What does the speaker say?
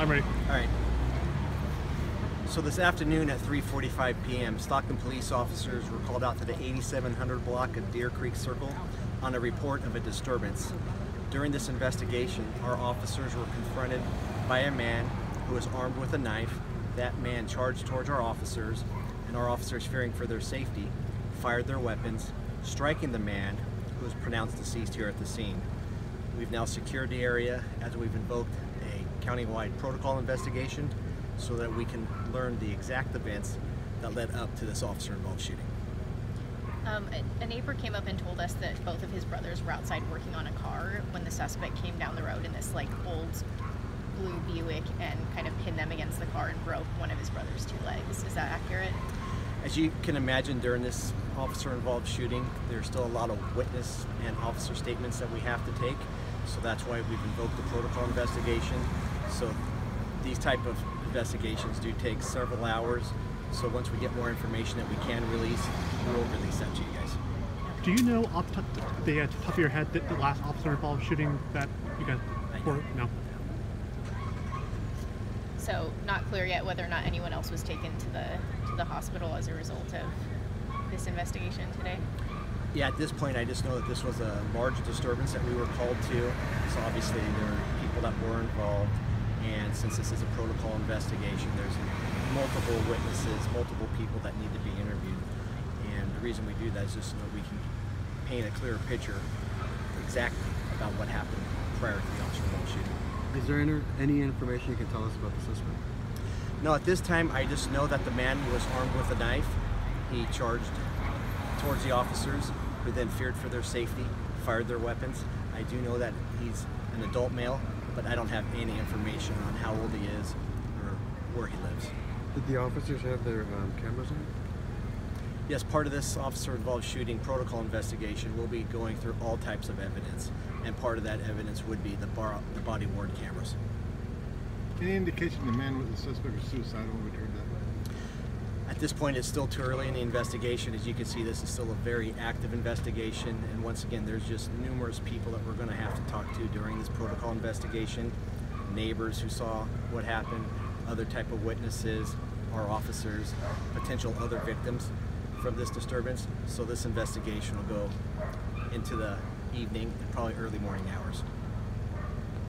I'm ready. All right. So this afternoon at 3:45 p.m., Stockton police officers were called out to the 8700 block of Deer Creek Circle on a report of a disturbance. During this investigation, our officers were confronted by a man who was armed with a knife. That man charged towards our officers, and our officers, fearing for their safety, fired their weapons, striking the man, who was pronounced deceased here at the scene. We've now secured the area as we've invoked a countywide protocol investigation so that we can learn the exact events that led up to this officer-involved shooting. A neighbor came up and told us that both of his brothers were outside working on a car when the suspect came down the road in this old blue Buick and kind of pinned them against the car and broke one of his brother's two legs. Is that accurate? As you can imagine, during this officer-involved shooting, there's still a lot of witness and officer statements that we have to take. So that's why we've invoked the protocol investigation. So these type of investigations do take several hours. So once we get more information that we can release, we'll release that to you guys. Do you know off the top of your head the last officer-involved shooting that you guys were? No. So not clear yet whether or not anyone else was taken to the hospital as a result of this investigation today? Yeah, at this point I just know that this was a large disturbance that we were called to. So obviously there are people that were involved, and since this is a protocol investigation, there's multiple witnesses, multiple people that need to be interviewed. And the reason we do that is just so that we can paint a clearer picture exactly about what happened prior to the officer-involved shooting. Is there any information you can tell us about the suspect? No, at this time I just know that the man was armed with a knife. He charged towards the officers, who then feared for their safety, fired their weapons. I do know that he's an adult male, but I don't have any information on how old he is or where he lives. Did the officers have their cameras on? Yes, part of this officer-involved shooting protocol investigation will be going through all types of evidence, and part of that evidence would be the body-worn cameras. Any indication the man with the suspect was suicidal when we heard that? At this point, it's still too early in the investigation. As you can see, this is still a very active investigation, and once again, there's just numerous people that we're going to have to talk to during this protocol investigation. Neighbors who saw what happened, other type of witnesses, our officers, potential other victims from this disturbance. So this investigation will go into the evening and probably early morning hours.